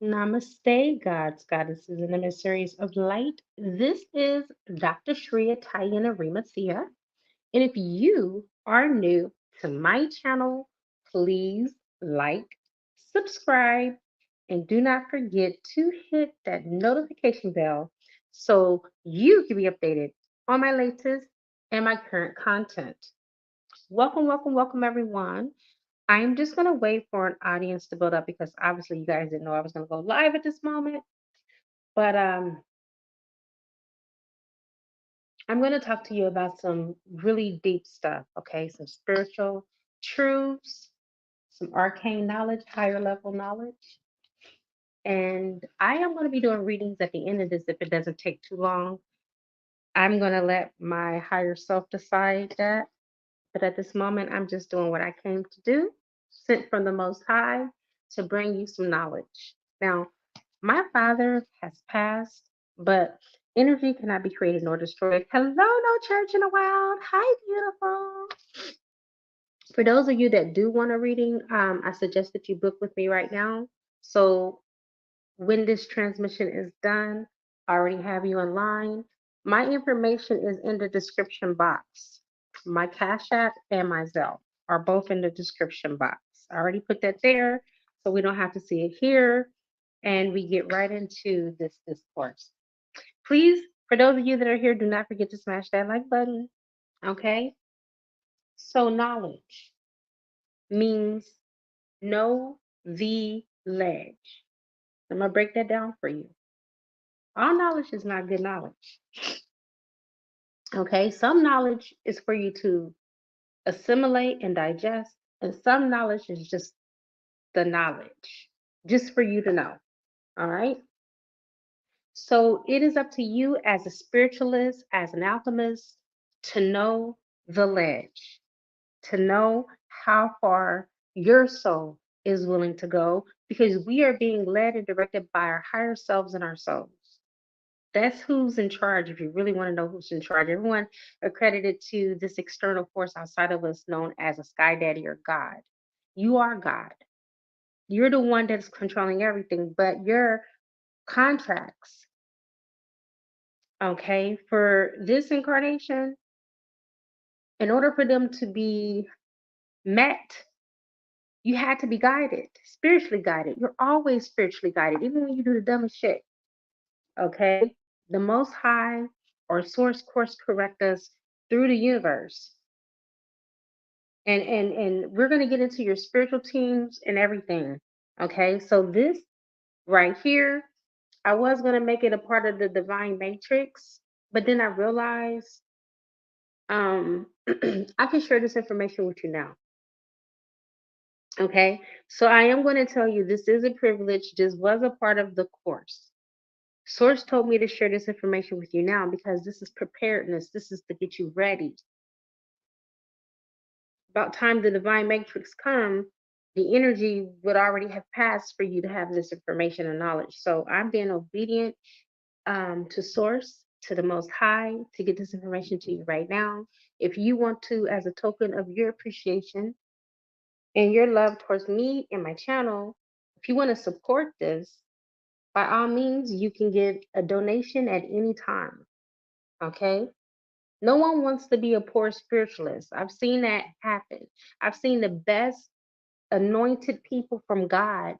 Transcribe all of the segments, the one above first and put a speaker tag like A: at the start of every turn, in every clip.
A: Namaste, gods, goddesses, and emissaries of light. This is Dr. Shreya Tayanarima Thea. And if you are new to my channel, please like, subscribe, and do not forget to hit that notification bell so you can be updated on my latest and my current content. Welcome, welcome, welcome, everyone. I'm just going to wait for an audience to build up because obviously you guys didn't know I was going to go live at this moment. But I'm going to talk to you about some really deep stuff, okay? Some spiritual truths, some arcane knowledge, higher level knowledge. And I am going to be doing readings at the end of this if it doesn't take too long. I'm going to let my higher self decide that. But at this moment, I'm just doing what I came to do, sent from the Most High to bring you some knowledge. Now, my father has passed, but energy cannot be created nor destroyed. Hello, no church in the wild. Hi, beautiful. For those of you that do want a reading, I suggest that you book with me right now. So when this transmission is done, I already have you online. My information is in the description box. My Cash App and my Zelle are both in the description box. I already put that there, so we don't have to see it here. And we get right into this discourse. Please, for those of you that are here, do not forget to smash that like button. Okay? So, knowledge means know the ledge. I'm going to break that down for you. All knowledge is not good knowledge. Okay? Some knowledge is for you to assimilate and digest, and some knowledge is just the knowledge, just for you to know. All right? So it is up to you as a spiritualist, as an alchemist, to know the ledge, to know how far your soul is willing to go, because we are being led and directed by our higher selves and our souls. That's who's in charge. If you really want to know who's in charge, everyone accredited to this external force outside of us known as a sky daddy or God. You are God. You're the one that's controlling everything, but your contracts, okay, for this incarnation, in order for them to be met, you had to be guided, spiritually guided. You're always spiritually guided, even when you do the dumbest shit. Okay? The Most High or Source course correct us through the universe. And we're gonna get into your spiritual teams and everything. Okay, so this right here, I was gonna make it a part of the divine matrix, but then I realized I can share this information with you now. Okay, so I am going to tell you this is a privilege. This was a part of the course. Source told me to share this information with you now because this is preparedness. This is to get you ready. About time the divine matrix come, the energy would already have passed for you to have this information and knowledge. So I'm being obedient to source, to the Most High, to get this information to you right now. If you want to, as a token of your appreciation and your love towards me and my channel, if you want to support this, by all means, you can give a donation at any time. Okay? No one wants to be a poor spiritualist. I've seen that happen. I've seen the best anointed people from God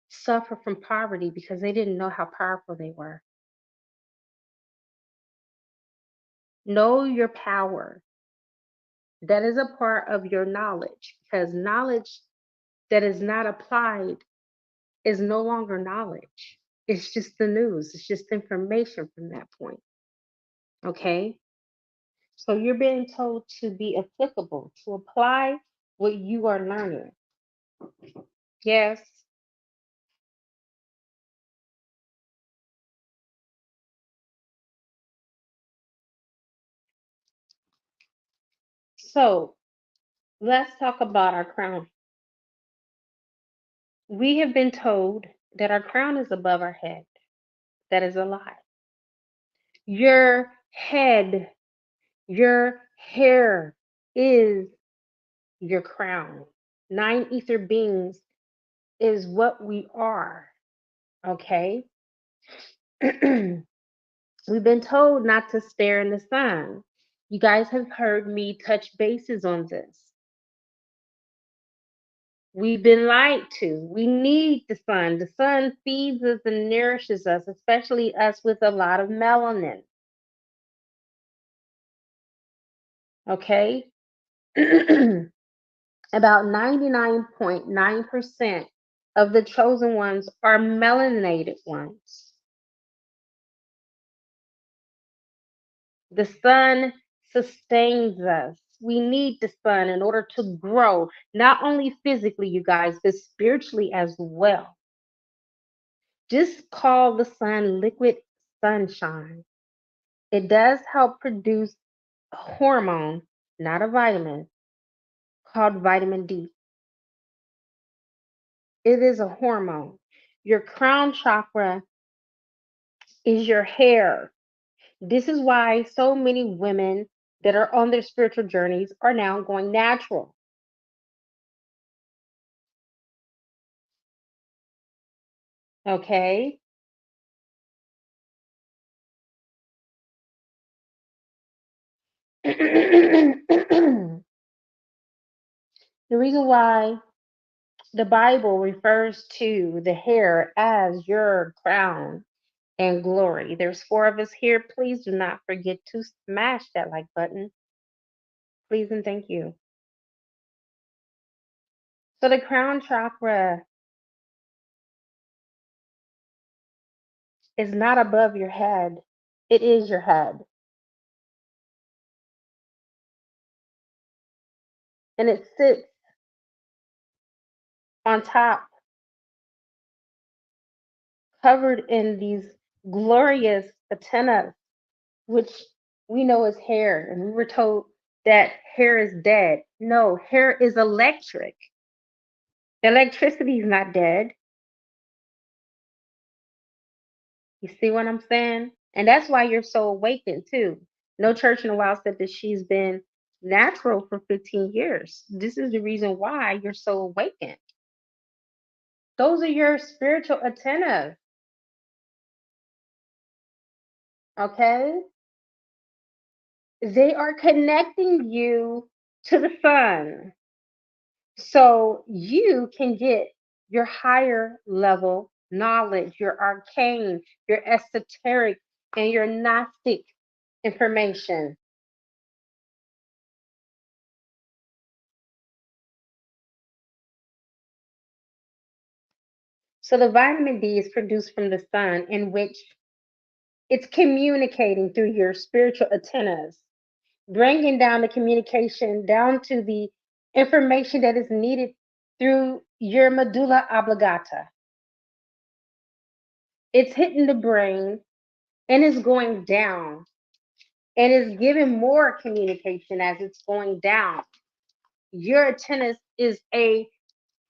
A: suffer from poverty because they didn't know how powerful they were. Know your power. That is a part of your knowledge because knowledge that is not applied is no longer knowledge. It's just the news, it's just information from that point. Okay? So you're being told to be applicable, to apply what you are learning. Yes. So let's talk about our crown. We have been told that our crown is above our head. That is a lie. Your head, your hair is your crown. Nine ether beings is what we are, okay? We've been told not to stare in the sun. You guys have heard me touch bases on this. We've been lied to. We need the sun. The sun feeds us and nourishes us, especially us with a lot of melanin. Okay? About 99.9% of the chosen ones are melanated ones. The sun sustains us. We need the sun in order to grow, not only physically, you guys, but spiritually as well. Just call the sun liquid sunshine. It does help produce a hormone, not a vitamin, called vitamin D. It is a hormone. Your crown chakra is your hair. This is why so many women that are on their spiritual journeys are now going natural. Okay? The reason why the Bible refers to the hair as your crown and glory. There's four of us here. Please do not forget to smash that like button. Please and thank you. So the crown chakra is not above your head. It is your head. And it sits on top, covered in these glorious antennas, which we know is hair. And we were told that hair is dead. No, hair is electric. Electricity is not dead. You see what I'm saying? And that's why you're so awakened too. No Church in a While said that she's been natural for 15 years. This is the reason why you're so awakened. Those are your spiritual antennas, okay? They are connecting you to the sun so you can get your higher level knowledge, your arcane, your esoteric, and your Gnostic information. So the vitamin D is produced from the sun, in which it's communicating through your spiritual antennas, bringing down the communication down to the information that is needed through your medulla oblongata. It's hitting the brain and is going down and is giving more communication as it's going down. Your antennas is a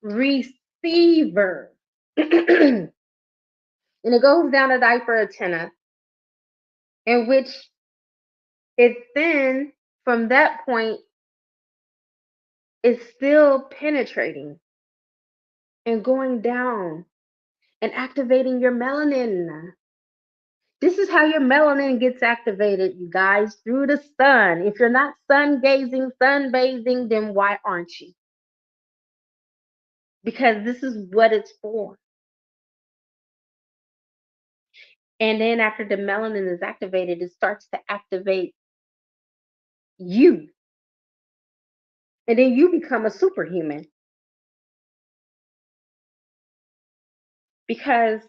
A: receiver. And it goes down the diaper antenna, in which it then, from that point, is still penetrating and going down and activating your melanin. This is how your melanin gets activated, you guys, through the sun. If you're not sun gazing, sunbathing, then why aren't you? Because this is what it's for. And then after the melanin is activated, it starts to activate you. And then you become a superhuman. Because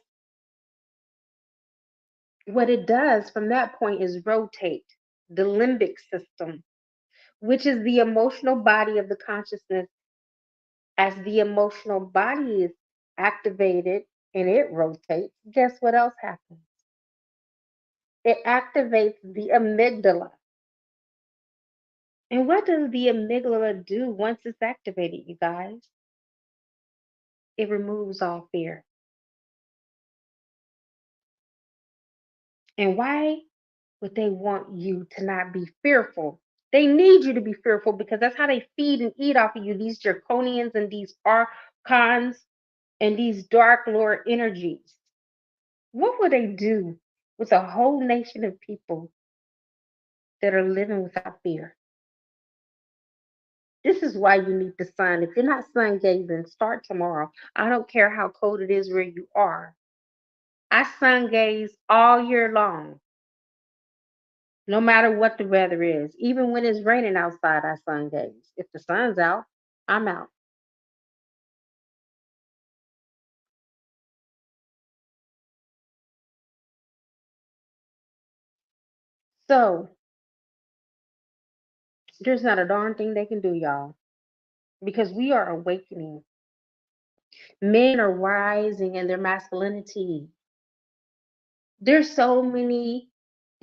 A: what it does from that point is rotate the limbic system, which is the emotional body of the consciousness. As the emotional body is activated and it rotates, guess what else happens? It activates the amygdala. And what does the amygdala do once it's activated, you guys? It removes all fear. And why would they want you to not be fearful? They need you to be fearful because that's how they feed and eat off of you, these draconians and these archons. and these dark lord energies, what would they do with a whole nation of people that are living without fear? This is why you need the sun. If you're not sun gazing, start tomorrow. I don't care how cold it is where you are. I sun gaze all year long, no matter what the weather is. Even when it's raining outside, I sun gaze. If the sun's out, I'm out. So there's not a darn thing they can do, y'all, because we are awakening. Men are rising in their masculinity. There's so many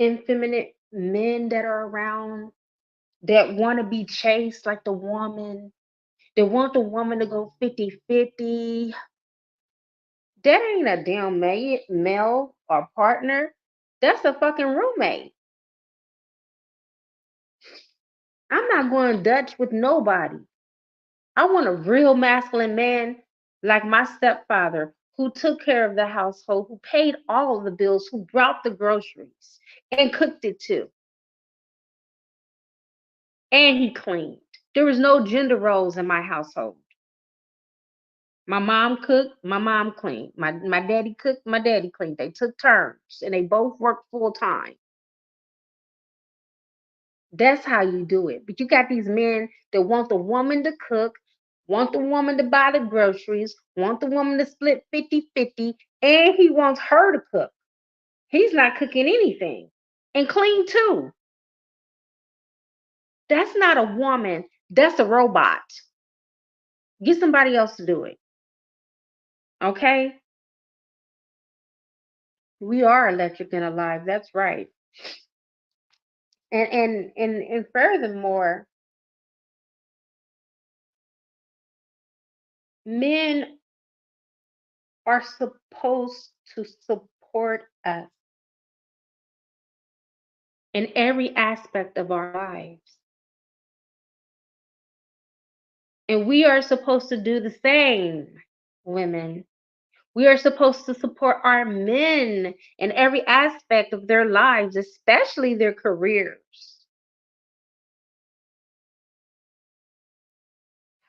A: effeminate men that are around that want to be chased like the woman. They want the woman to go 50-50. That ain't a damn male or partner. That's a fucking roommate. I'm not going Dutch with nobody. I want a real masculine man like my stepfather who took care of the household, who paid all of the bills, who brought the groceries and cooked it too. And he cleaned. There was no gender roles in my household. My mom cooked, my mom cleaned. My daddy cooked, my daddy cleaned. They took turns and they both worked full time. That's how you do it. But you got these men that want the woman to cook, want the woman to buy the groceries, want the woman to split 50-50, and he wants her to cook. He's not cooking anything and clean too. That's not a woman, that's a robot. Get somebody else to do it. Okay? We are electric and alive. That's right. And furthermore, men are supposed to support us in every aspect of our lives. And we are supposed to do the same, women. We are supposed to support our men in every aspect of their lives, especially their careers,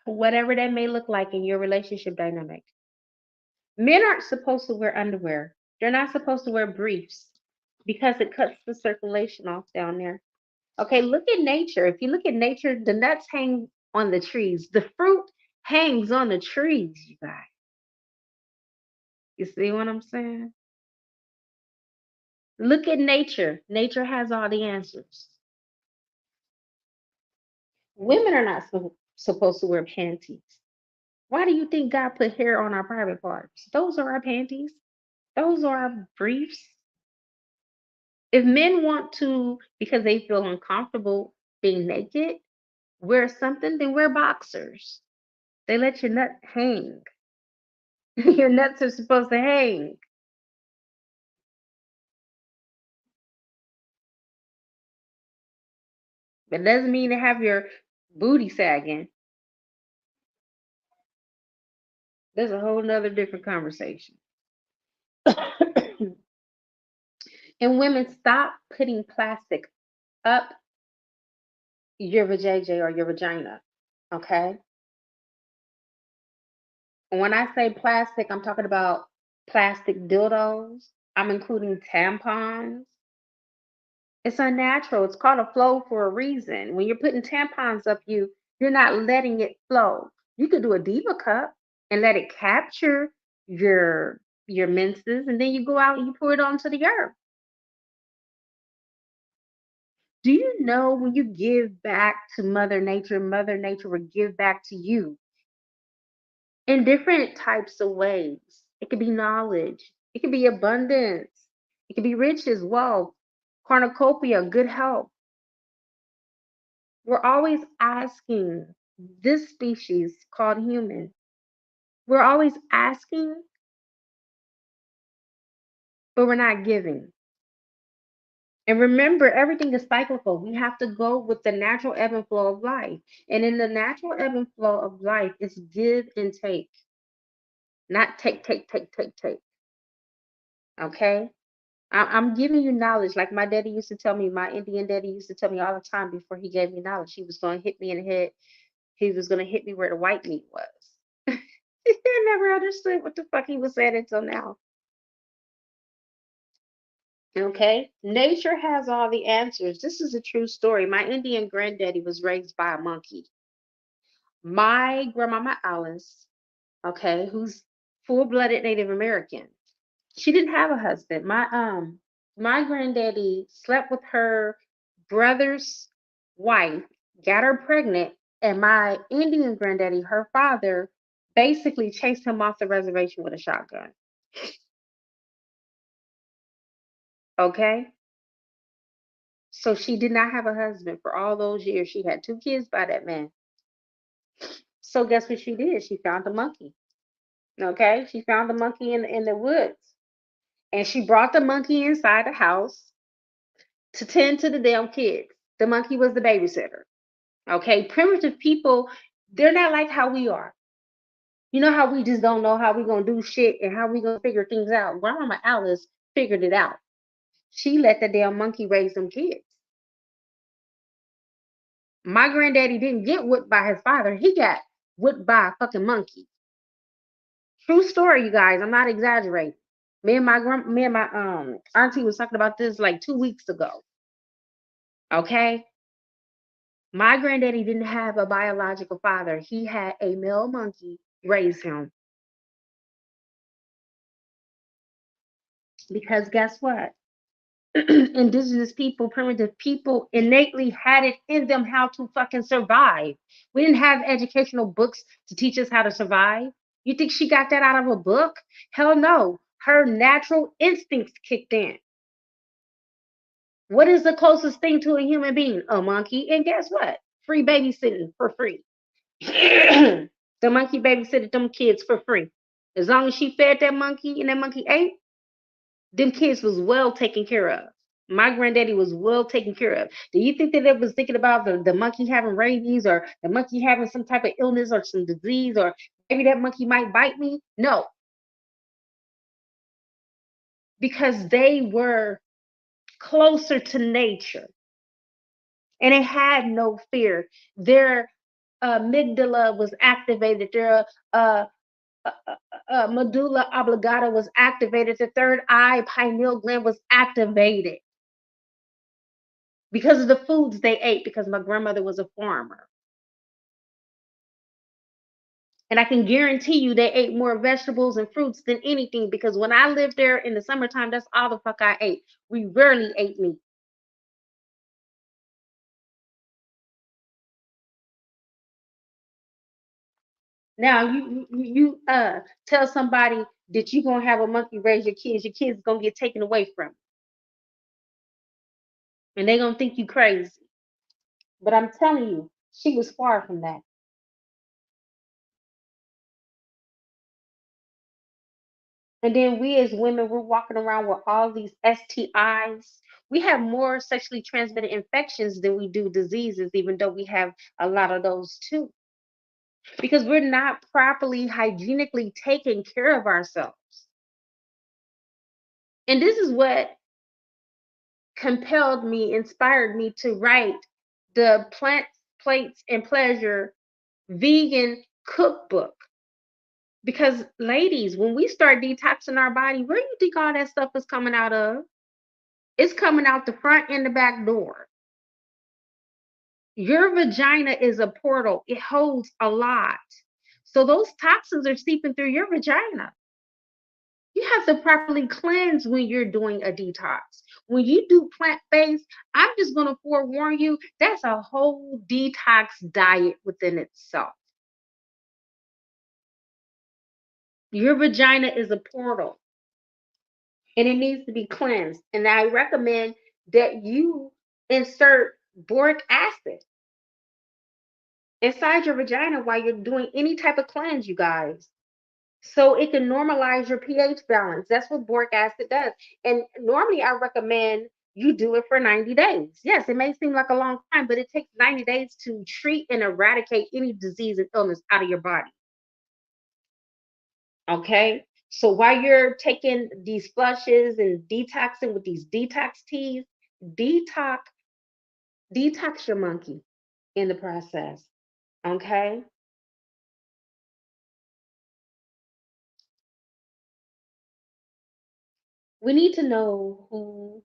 A: whatever that may look like in your relationship dynamic. Men aren't supposed to wear underwear. They're not supposed to wear briefs because it cuts the circulation off down there. Okay, look at nature. If you look at nature, the nuts hang on the trees. The fruit hangs on the trees, you guys. You see what I'm saying? Look at nature. Nature has all the answers. Women are not supposed to wear panties. Why do you think God put hair on our private parts? Those are our panties. Those are our briefs. If men want to, because they feel uncomfortable being naked, wear something, then wear boxers. They let your nut hang. Your nuts are supposed to hang. But it doesn't mean to have your booty sagging. That's a whole nother different conversation. And women, stop putting plastic up your vajayjay or your vagina. Okay? When I say plastic, I'm talking about plastic dildos. I'm including tampons. It's unnatural. It's called a flow for a reason. When you're putting tampons up you, you're not letting it flow. You could do a diva cup and let it capture your menses, and then you go out and you pour it onto the earth. Do you know when you give back to Mother Nature will give back to you in different types of ways? It could be knowledge, it could be abundance, it could be riches, wealth, cornucopia, good health. We're always asking, this species called human, we're always asking, but we're not giving. And remember, everything is cyclical. We have to go with the natural ebb and flow of life. And in the natural ebb and flow of life, it's give and take. not take, take, take, take, take. Okay? I'm giving you knowledge. Like my daddy used to tell me, my Indian daddy used to tell me all the time before he gave me knowledge, he was going to hit me in the head. He was going to hit me where the white meat was. I never understood what the fuck he was saying until now. Okay? Nature has all the answers. This is a true story. My Indian granddaddy was raised by a monkey. My grandmama Alice, okay, who's full-blooded Native American. She didn't have a husband. My granddaddy slept with her brother's wife, got her pregnant, and my Indian granddaddy, her father, basically chased him off the reservation with a shotgun. Okay? So she did not have a husband for all those years. She had two kids by that man. So guess what she did? She found a monkey. Okay? She found the monkey in the woods. And she brought the monkey inside the house to tend to the damn kids. The monkey was the babysitter. Okay, primitive people, they're not like how we are. You know how we just don't know how we gonna do shit and how we gonna figure things out. Grandma Alice figured it out. She let the damn monkey raise them kids. My granddaddy didn't get whipped by his father. He got whipped by a fucking monkey. True story, you guys. I'm not exaggerating. Me and my auntie was talking about this like 2 weeks ago. Okay, my granddaddy didn't have a biological father. He had a male monkey raise him. Because guess what? Indigenous people, primitive people innately had it in them how to fucking survive. We didn't have educational books to teach us how to survive. You think she got that out of a book? Hell no. Her natural instincts kicked in. What is the closest thing to a human being? A monkey. And guess what? Free babysitting for free. The monkey babysitted them kids for free. As long as she fed that monkey and that monkey ate, them kids was well taken care of. My granddaddy was well taken care of. Do you think that it was thinking about the monkey having rabies or the monkey having some type of illness or some disease or maybe that monkey might bite me? No, because they were closer to nature and they had no fear. Their amygdala was activated. Their uh, medulla oblongata was activated. The third eye, pineal gland was activated because of the foods they ate, because my grandmother was a farmer. And I can guarantee you they ate more vegetables and fruits than anything because when I lived there in the summertime, that's all the fuck I ate. We rarely ate meat. Now you tell somebody that you gonna have a monkey raise your kids gonna get taken away from you, and they gonna think you crazy. But I'm telling you, she was far from that. And then we as women, we're walking around with all these STIs. We have more sexually transmitted infections than we do diseases, even though we have a lot of those too. Because we're not properly hygienically taking care of ourselves. And this is what compelled me, inspired me to write the Plant Plates and Pleasure vegan cookbook. Because, ladies, when we start detoxing our body, where do you think all that stuff is coming out of? It's coming out the front and the back door. Your vagina is a portal, it holds a lot. So, those toxins are seeping through your vagina. You have to properly cleanse when you're doing a detox. When you do plant based, I'm just going to forewarn you, that's a whole detox diet within itself. Your vagina is a portal and it needs to be cleansed. And I recommend that you insert boric acid inside your vagina while you're doing any type of cleanse, you guys. So it can normalize your pH balance. That's what boric acid does. And normally I recommend you do it for 90 days. Yes, it may seem like a long time, but it takes 90 days to treat and eradicate any disease and illness out of your body. Okay. So while you're taking these flushes and detoxing with these detox teas, detox, detox your monkey in the process. Okay. We need to know who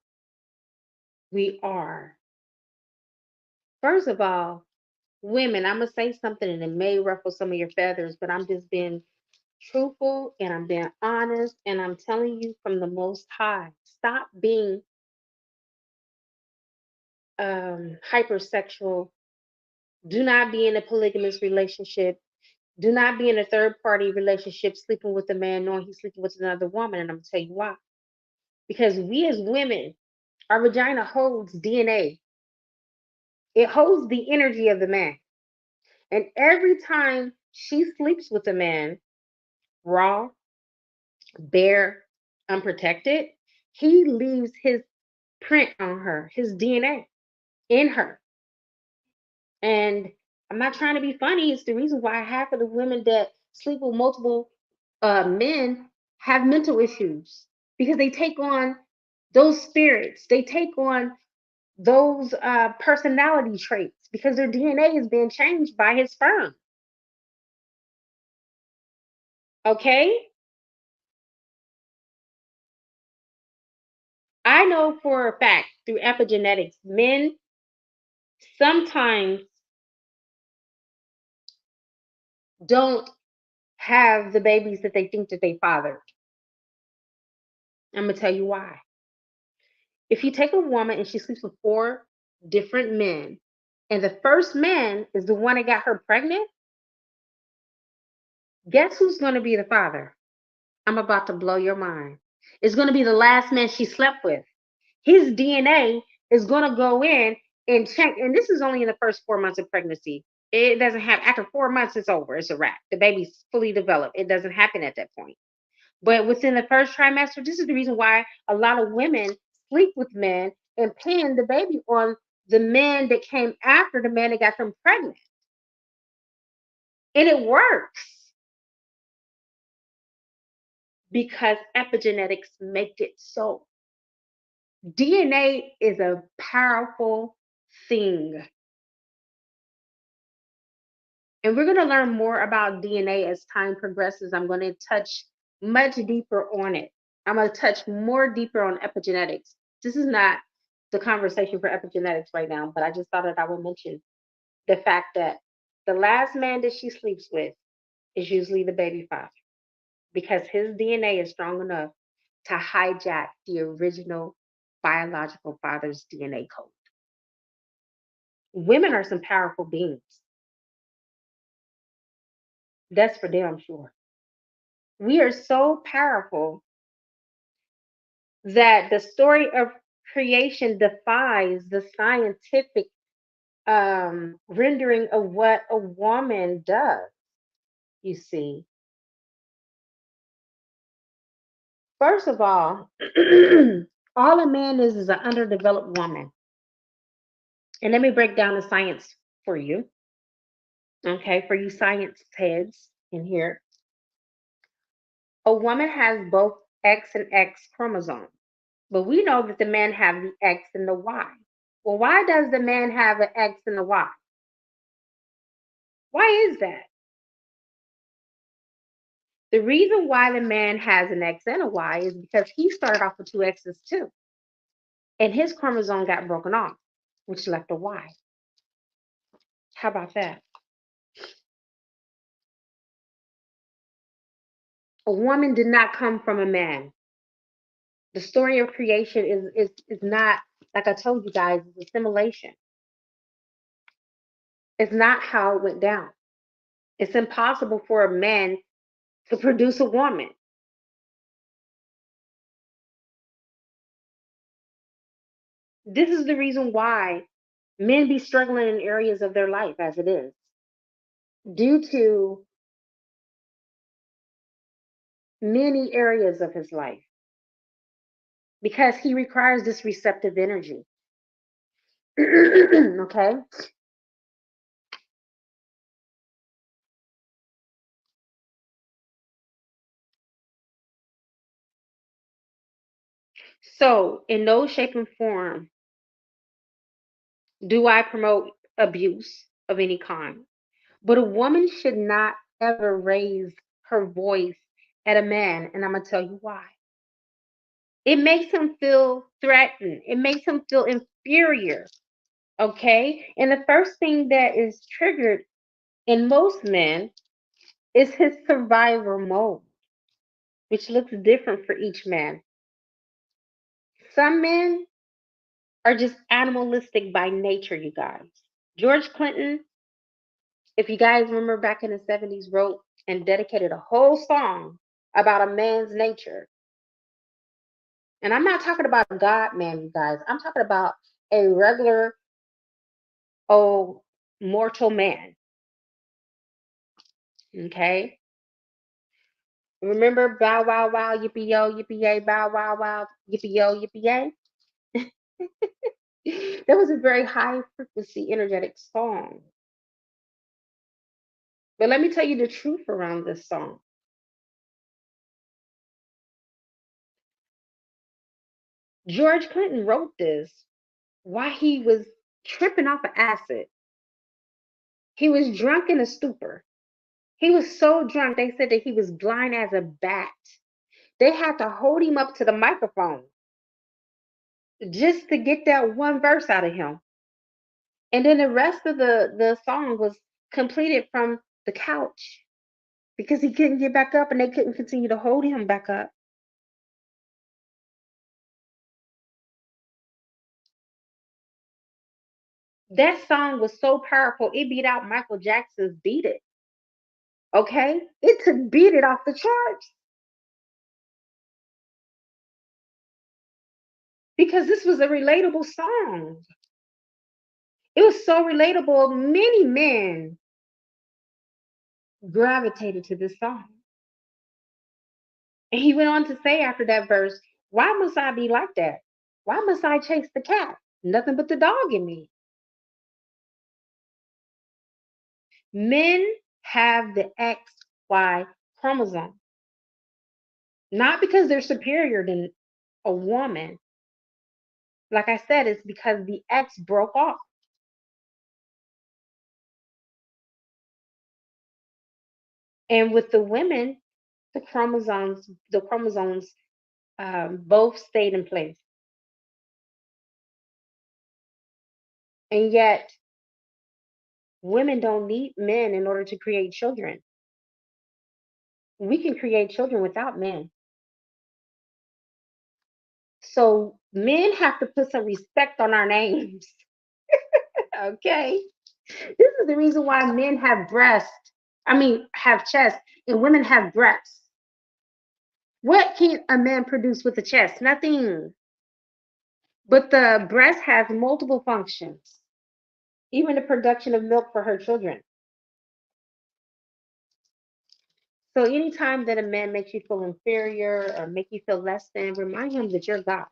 A: we are. First of all, women, I'm going to say something and it may ruffle some of your feathers, but I'm just being truthful and I'm being honest and I'm telling you from the Most High. Stop being hypersexual. Do not be in a polygamous relationship. Do not be in a third party relationship sleeping with a man knowing he's sleeping with another woman. And I'm going to tell you why. Because we as women, our vagina holds DNA, it holds the energy of the man. And every time she sleeps with a man, raw, bare, unprotected, he leaves his print on her, his DNA in her. And I'm not trying to be funny. It's the reason why half of the women that sleep with multiple men have mental issues because they take on those spirits. They take on those personality traits because their DNA is being changed by his sperm. Okay? I know for a fact through epigenetics, men sometimes don't have the babies that they think that they fathered. I'm gonna tell you why. If you take a woman and she sleeps with four different men, and the first man is the one that got her pregnant, guess who's gonna be the father? I'm about to blow your mind. It's gonna be the last man she slept with. His DNA is gonna go in and check, and this is only in the first 4 months of pregnancy. It doesn't happen after 4 months, it's over, it's a wrap. The baby's fully developed. It doesn't happen at that point. But within the first trimester, this is the reason why a lot of women sleep with men and pin the baby on the man that came after the man that got them pregnant. And it works because epigenetics make it so. DNA is a powerful thing. And we're going to learn more about DNA as time progresses. I'm going to touch much deeper on it. I'm going to touch more deeper on epigenetics. This is not the conversation for epigenetics right now, but I just thought that I would mention the fact that the last man that she sleeps with is usually the baby father because his DNA is strong enough to hijack the original biological father's DNA code. Women are some powerful beings. That's for damn sure. We are so powerful that the story of creation defies the scientific rendering of what a woman does, you see. First of all, all a man is an underdeveloped woman. And let me break down the science for you, okay, for you science heads in here. A woman has both X and X chromosomes, but we know that the men have the X and the Y. Well, why does the man have an X and a Y? Why is that? The reason why the man has an X and a Y is because he started off with two X's too, and his chromosome got broken off, which left a Y. How about that? A woman did not come from a man. The story of creation is not, like I told you guys, it's assimilation. It's not how it went down. It's impossible for a man to produce a woman. This is the reason why men be struggling in areas of their life as it is, due to many areas of his life, because he requires this receptive energy. Okay? So, in no shape and form do I promote abuse of any kind. But a woman should not ever raise her voice at a man, and I'm going to tell you why. It makes him feel threatened, it makes him feel inferior. Okay? And the first thing that is triggered in most men is his survivor mode, which looks different for each man. Some men are just animalistic by nature, you guys. George Clinton, if you guys remember back in the 70s, wrote and dedicated a whole song about a man's nature. And I'm not talking about a God man, you guys. I'm talking about a regular old mortal man. Okay? Remember bow wow wow yippee yo yippee yay bow wow wow yippee yo yippee yay? That was a very high frequency energetic song. But let me tell you the truth around this song. George Clinton wrote this while he was tripping off of acid. He was drunk in a stupor. He was so drunk, they said that he was blind as a bat. They had to hold him up to the microphone just to get that one verse out of him. And then the rest of the song was completed from the couch because he couldn't get back up and they couldn't continue to hold him back up. That song was so powerful, it beat out Michael Jackson's Beat It. Okay? It took Beat It off the charts because this was a relatable song. It was so relatable. Many men gravitated to this song. And he went on to say after that verse, why must I be like that? Why must I chase the cat? Nothing but the dog in me. Men have the XY chromosome, not because they're superior than a woman. Like I said, it's because the X broke off. And with the women, the chromosomes both stayed in place. And yet, women don't need men in order to create children. We can create children without men. So men have to put some respect on our names. Okay. This is the reason why men have breasts. I mean, have chest, and women have breasts. What can a man produce with a chest? Nothing. But the breast has multiple functions, even the production of milk for her children. So anytime that a man makes you feel inferior or make you feel less than, remind him that you're God.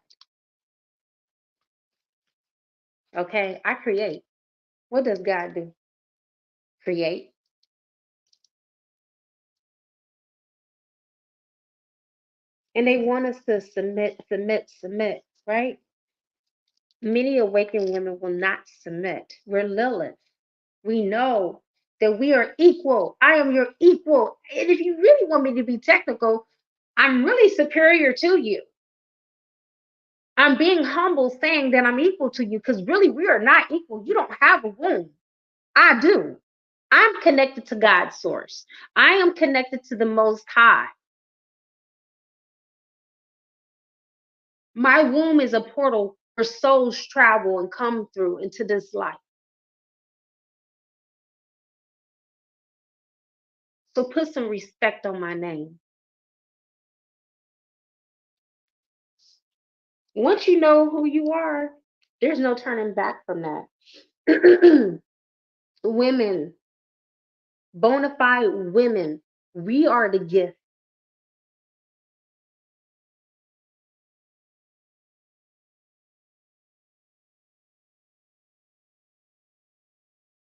A: Okay, I create. What does God do? Create. And they want us to submit, submit, submit, right? Many awakened women will not submit. We're Lilith. We know that we are equal. I am your equal. And if you really want me to be technical, I'm really superior to you. I'm being humble saying that I'm equal to you because really we are not equal. You don't have a womb. I do. I'm connected to God's source. I am connected to the Most High. My womb is a portal where souls travel and come through into this life. So put some respect on my name. Once you know who you are, there's no turning back from that. Women, bona fide women, we are the gift.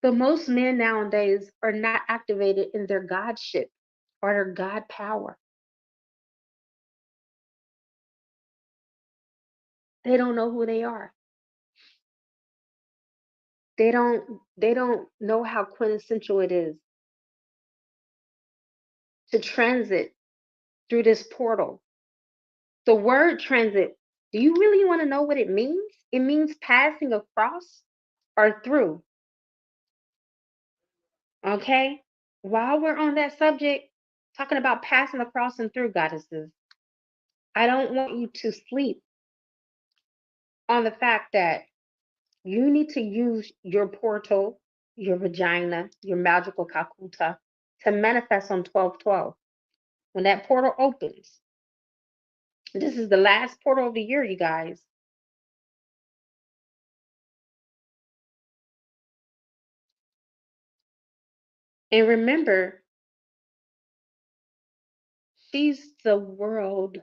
A: But most men nowadays are not activated in their godship or their God power. They don't know who they are. They don't know how quintessential it is to transit through this portal. The word transit, do you really want to know what it means? It means passing across or through. Okay? While we're on that subject, talking about passing across and through, goddesses, I don't want you to sleep on the fact that you need to use your portal, your vagina, your magical kakuta to manifest on 12/12. When that portal opens, this is the last portal of the year, you guys. And remember, she's the world,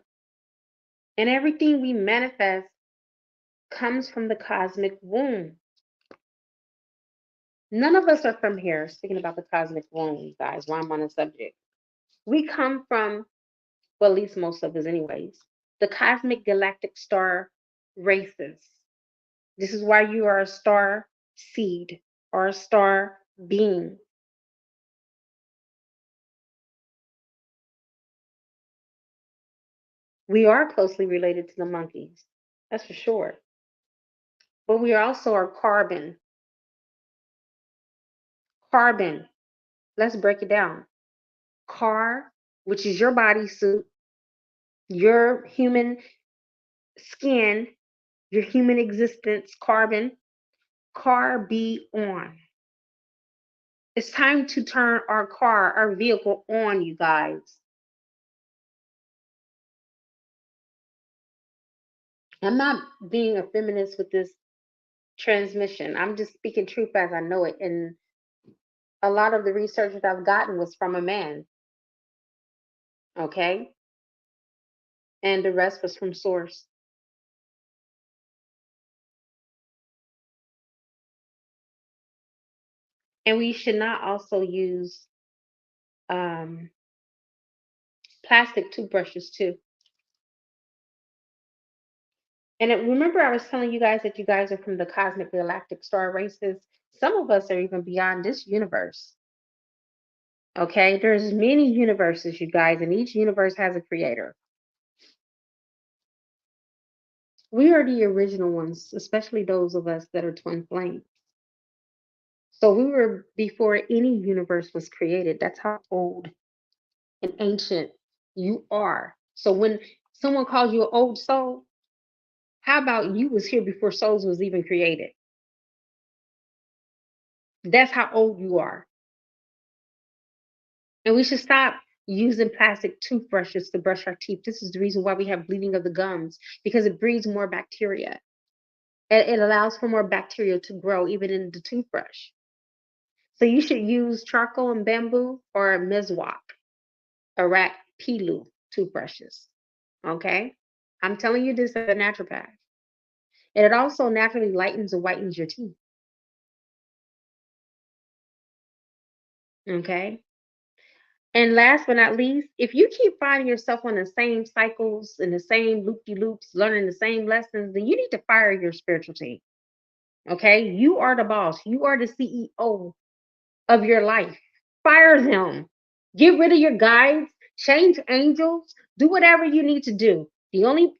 A: and everything we manifest comes from the cosmic womb. None of us are from here, speaking about the cosmic womb, you guys, while I'm on the subject. We come from, well, at least most of us, anyways, the cosmic galactic star races. This is why you are a star seed or a star being. We are closely related to the monkeys, that's for sure. But we also are carbon. Carbon. Let's break it down. Car, which is your bodysuit, your human skin, your human existence, carbon, car be on. It's time to turn our car, our vehicle on, you guys. I'm not being a feminist with this transmission. I'm just speaking truth as I know it. And a lot of the research that I've gotten was from a man, okay? And the rest was from source. And we should not also use um, plastic toothbrushes too. And remember, I was telling you guys that you guys are from the cosmic galactic star races. Some of us are even beyond this universe. Okay, there's many universes, you guys, and each universe has a creator. We are the original ones, especially those of us that are twin flames. So we were before any universe was created. That's how old and ancient you are. So when someone calls you an old soul, how about you was here before souls was even created? That's how old you are. And we should stop using plastic toothbrushes to brush our teeth. This is the reason why we have bleeding of the gums, because it breeds more bacteria. It allows for more bacteria to grow even in the toothbrush. So you should use charcoal and bamboo or meswak, Iraq pilu toothbrushes. Okay? I'm telling you this as a naturopath. And it also naturally lightens and whitens your teeth. Okay? And last but not least, if you keep finding yourself on the same cycles and the same loop-de-loops, learning the same lessons, then you need to fire your spiritual team. Okay? You are the boss. You are the CEO of your life. Fire them. Get rid of your guides, change angels, do whatever you need to do. The only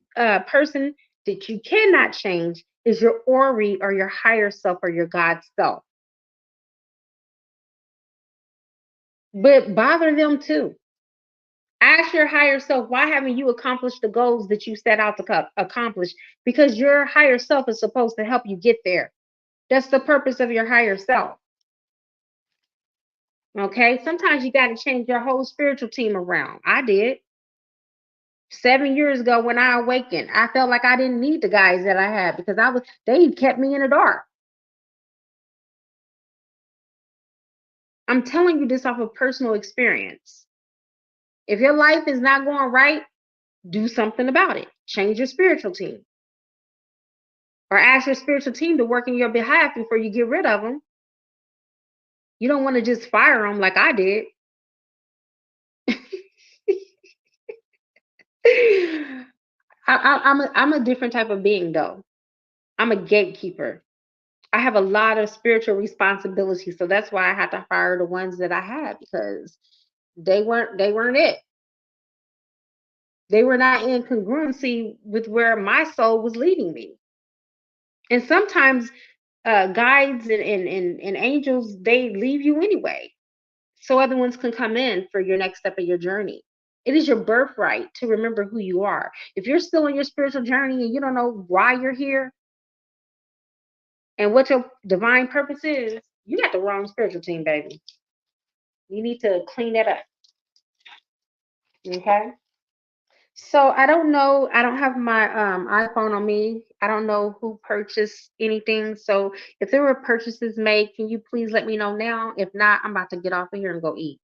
A: person that you cannot change is your Ori or your higher self or your God self. But bother them too. Ask your higher self, why haven't you accomplished the goals that you set out to accomplish? Because your higher self is supposed to help you get there. That's the purpose of your higher self. Okay. Sometimes you got to change your whole spiritual team around. I did. 7 years ago when I awakened, I felt like I didn't need the guys that I had because they kept me in the dark. I'm telling you this off of personal experience. If your life is not going right, do something about it. Change your spiritual team. Or ask your spiritual team to work in your behalf before you get rid of them. You don't want to just fire them like I did. I'm a different type of being though. I'm a gatekeeper. I have a lot of spiritual responsibility, so that's why I had to fire the ones that I had because they weren't it. They were not in congruency with where my soul was leading me. And sometimes guides and angels they leave you anyway, so other ones can come in for your next step of your journey. It is your birthright to remember who you are. If you're still on your spiritual journey and you don't know why you're here and what your divine purpose is, you got the wrong spiritual team, baby. You need to clean that up. Okay. So I don't know. I don't have my iPhone on me. I don't know who purchased anything. So if there were purchases made, can you please let me know now? If not, I'm about to get off of here and go eat.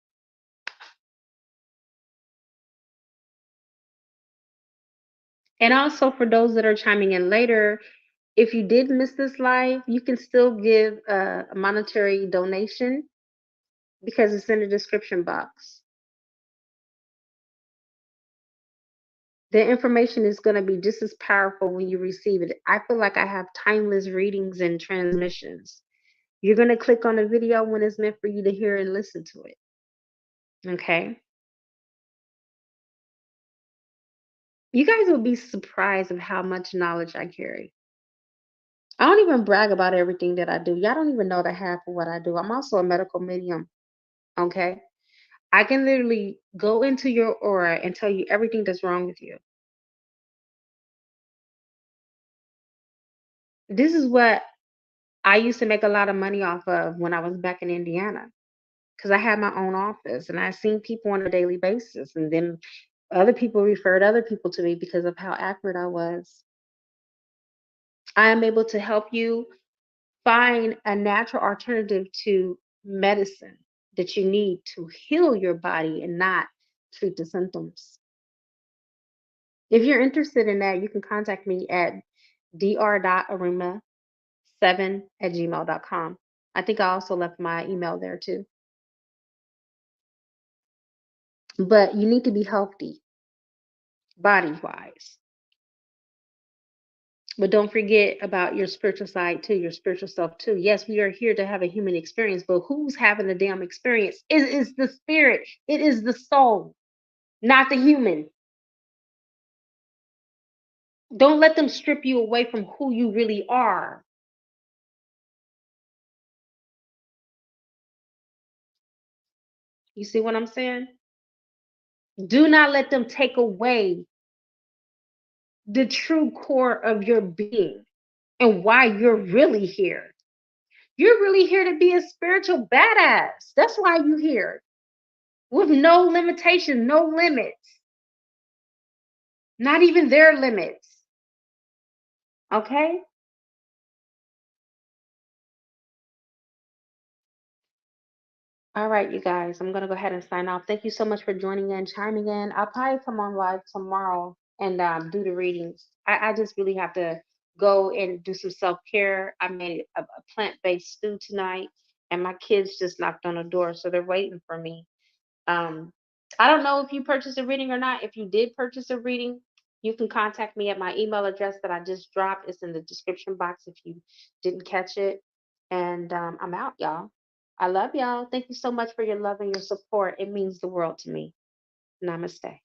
A: And also for those that are chiming in later, if you did miss this live, you can still give a monetary donation because it's in the description box. The information is going to be just as powerful when you receive it. I feel like I have timeless readings and transmissions. You're going to click on the video when it's meant for you to hear and listen to it. Okay. You guys will be surprised of how much knowledge I carry. I don't even brag about everything that I do. Y'all don't even know the half of what I do. I'm also a medical medium. Okay. I can literally go into your aura and tell you everything that's wrong with you. This is what I used to make a lot of money off of when I was back in Indiana because I had my own office and I seen people on a daily basis. And then other people referred other people to me because of how accurate I was. I am able to help you find a natural alternative to medicine that you need to heal your body and not treat the symptoms. If you're interested in that, you can contact me at dr.arima7@gmail.com. I think I also left my email there too. But you need to be healthy body wise. But don't forget about your spiritual side too, your spiritual self too. Yes, we are here to have a human experience, but who's having the damn experience? It is the spirit, it is the soul, not the human. Don't let them strip you away from who you really are. You see what I'm saying? Do not let them take away the true core of your being and why you're really here. You're really here to be a spiritual badass. That's why you're here with no limitation, no limits, not even their limits. Okay? All right, you guys, I'm going to go ahead and sign off. Thank you so much for joining in, chiming in. I'll probably come on live tomorrow and do the readings. I just really have to go and do some self care. I made a plant based stew tonight, and my kids just knocked on the door, so they're waiting for me. Um, I don't know if you purchased a reading or not. If you did purchase a reading, you can contact me at my email address that I just dropped. It's in the description box if you didn't catch it. And I'm out, y'all. I love y'all. Thank you so much for your love and your support. It means the world to me. Namaste.